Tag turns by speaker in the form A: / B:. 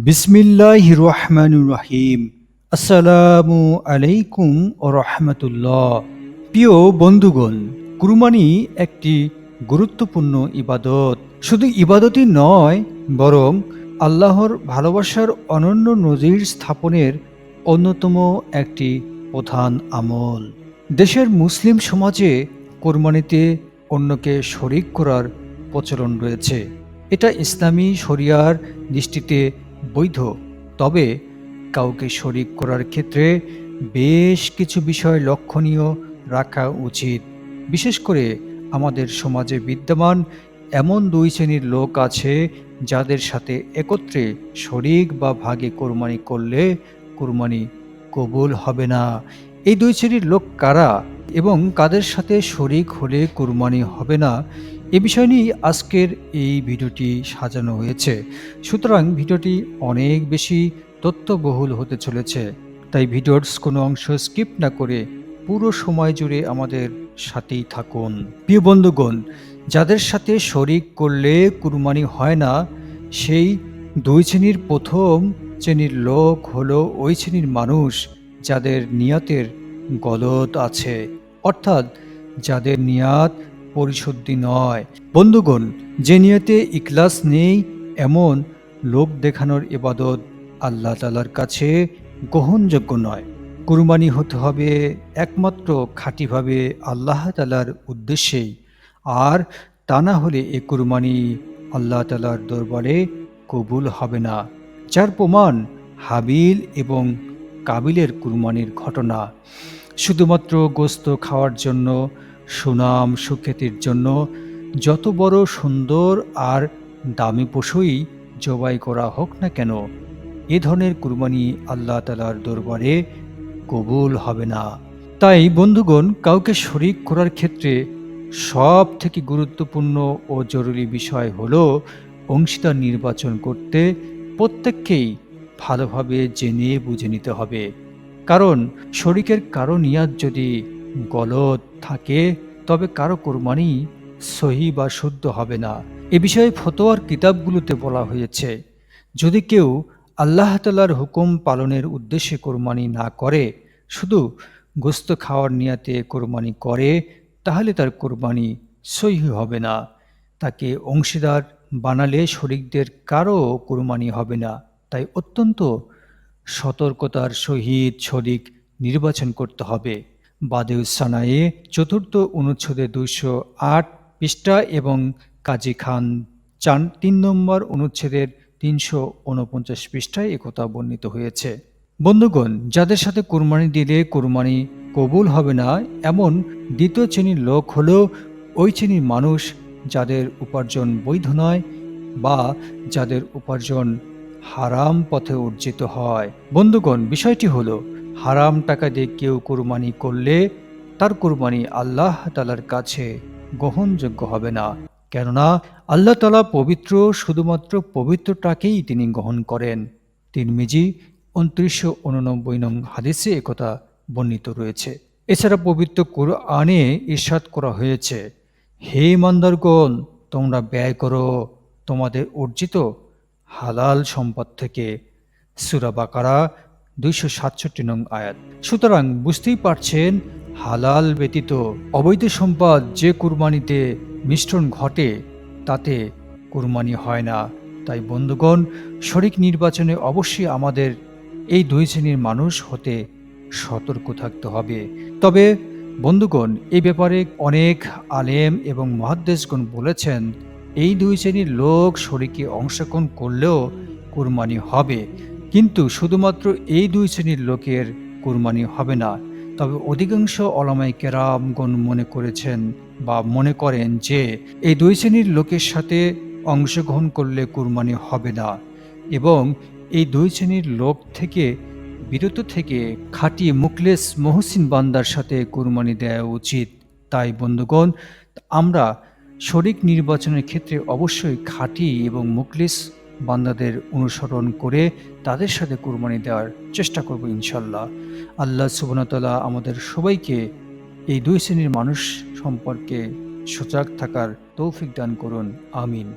A: বিসমিল্লাহির রহমানির রহিম। আসসালামু আলাইকুম ও রহমতুল্লাহ। প্রিয় বন্ধুগণ, কুরবানি একটি গুরুত্বপূর্ণ ইবাদত। শুধু ইবাদতই নয়, বরং আল্লাহর ভালোবাসার অনন্য নজির স্থাপনের অন্যতম একটি প্রধান আমল। দেশের মুসলিম সমাজে কোরবানিতে অন্যকে শরিক করার প্রচলন রয়েছে। এটা ইসলামী শরিয়ার দৃষ্টিতে বৈধ, তবে কাউকে শরিক করার ক্ষেত্রে বেশ কিছু বিষয় লক্ষণীয় রাখা উচিত। বিশেষ করে আমাদের সমাজে বিদ্যমান এমন দুই শ্রেণীর লোক আছে যাদের সাথে একত্রে শরিক বা ভাগে কোরবানি করলে কোরবানি কবুল হবে না। এই দুই শ্রেণীর লোক কারা এবং কাদের সাথে শরিক হলে কোরবানি হবে না, এ বিষয় নিয়ে আজকের এই ভিডিওটি সাজানো হয়েছে। সুতরাং ভিডিওটি অনেক বেশি তথ্যবহুল হতে চলেছে, তাই ভিডিওর কোনো অংশ স্কিপ না করে পুরো সময় জুড়ে আমাদের সাথেই থাকুন। প্রিয় বন্ধুগণ, যাদের সাথে শরিক করলে কুরবানি হয় না, সেই দুই শ্রেণীর প্রথম শ্রেণীর লোক হলো ওই শ্রেণীর মানুষ যাদের নিয়তের গলদ আছে, অর্থাৎ যাদের নিয়াত পরিশুদ্ধি নয়। বন্ধুগণ, যে নিয়তে ইখলাস নেই, এমন লোক দেখানোর ইবাদত আল্লাহ তাআলার কাছে গ্রহণযোগ্য নয়। কুরবানি হতে হবে একমাত্র খাঁটিভাবে আল্লাহ তাআলার উদ্দেশ্যেই, আর তা না হলে এ কুরবানি আল্লাহ তাআলার দরবারে কবুল হবে না। যার প্রমাণ হাবিল এবং কাবিলের কুরবানির ঘটনা। শুধুমাত্র গোস্ত খাওয়ার জন্য, সুনাম সুখ্যাতির জন্য যত বড় সুন্দর আর দামি পশুই জবাই করা হোক না কেন, এ ধরনের কুরবানি আল্লাহ তাআলার দরবারে কবুল হবে না। তাই বন্ধুগণ, কাউকে শরিক করার ক্ষেত্রে সব থেকে গুরুত্বপূর্ণ ও জরুরি বিষয় হলো অংশীদার নির্বাচন করতে প্রত্যেককেই ভালোভাবে জেনে বুঝে নিতে হবে। কারণ শরিকের কারো নিয়াত যদি গলদ থাকে, তবে কারো কোরবানি সহি বা শুদ্ধ হবে না। এ বিষয়ে ফতোয়ার কিতাবগুলোতে বলা হয়েছে, যদি কেউ আল্লাহ তাআলার হুকুম পালনের উদ্দেশ্যে কোরবানি না করে, শুধু গোস্ত খাওয়ার নিয়াতে কোরবানি করে, তাহলে তার কোরবানি সহি হবে না। তাকে অংশীদার বানালে শরিকদের কারো কোরবানি হবে না। তাই অত্যন্ত সতর্কতার সহিত শরিক নির্বাচন করতে হবে। বাদেউস সানায়ে চতুর্থ অনুচ্ছেদে 208 পৃষ্ঠা এবং কাজী খান 3 নম্বর অনুচ্ছেদের 349 পৃষ্ঠায় একথা বর্ণিত হয়েছে। বন্ধুগণ, যাদের সাথে কোরবানি দিলে কোরবানি কবুল হবে না, এমন দ্বিতীয় শ্রেণীর লোক হলো ওই শ্রেণীর মানুষ যাদের উপার্জন বৈধ নয় বা যাদের উপার্জন হারাম পথে অর্জিত হয়। বন্ধুগণ, বিষয়টি হলো, হারাম টাকা দিয়ে কেউ কোরবানি করলে তার কোরবানি আল্লাহ তাআলার কাছে গ্রহণযোগ্য হবে না। কেননা আল্লাহ তাআলা পবিত্র, শুধুমাত্র পবিত্রটাকেই তিনি গ্রহণ করেন। তিরমিজি 2989 নং হাদিসে একথা বর্ণিত রয়েছে। এছাড়া পবিত্র কুরআনে ইরশাদ করা হয়েছে, হে ইমানদারগণ, তোমরা ব্যয় করো তোমাদের অর্জিত হালাল সম্পদ থেকে। সূরা বাকারা 267 নং আয়াত। সুতরাং বুঝতেই পারছেন, হালাল ব্যতীত অবৈধ সম্পদ যে কুরবানিতে মিশ্রণ ঘটে, তাতে কুরবানি হয় না। তাই বন্ধুগণ, শরিক নির্বাচনে অবশ্যই আমাদের এই দুই শ্রেণীর মানুষ হতে সতর্ক থাকতে হবে। তবে বন্ধুগণ, এই ব্যাপারে অনেক আলেম এবং মুহাদ্দিসগণ বলেছেন, এই দুই শ্রেণীর লোক শরিকে অংশগ্রহণ করলেও কুরবানি হবে, কিন্তু শুধুমাত্র এই দুই শ্রেণীর লোকের কুরবানি হবে না। তবে অধিকাংশ উলামায়ে কেরামগণ মনে করেছেন বা মনে করেন যে এই দুই শ্রেণীর লোকের সাথে অংশগ্রহণ করলে কুরবানি হবে না, এবং এই দুই শ্রেণীর লোক থেকে বিরত থেকে খাঁটি মুখলেস মহসিন বান্দার সাথে কুরবানি দেওয়া উচিত। তাই বন্ধুগণ, আমরা শরিক নির্বাচনের ক্ষেত্রে অবশ্যই খাঁটি এবং মুখলিস বান্দাদের অনুসরণ করে তাদের সাথে কুরবানি দেওয়ার চেষ্টা করব ইনশাল্লাহ। আল্লাহ সুবহানাহু ওয়া তাআলা আমাদের সবাইকে এই দুই শ্রেণীর মানুষ সম্পর্কে সজাগ থাকার তৌফিক দান করুন। আমিন।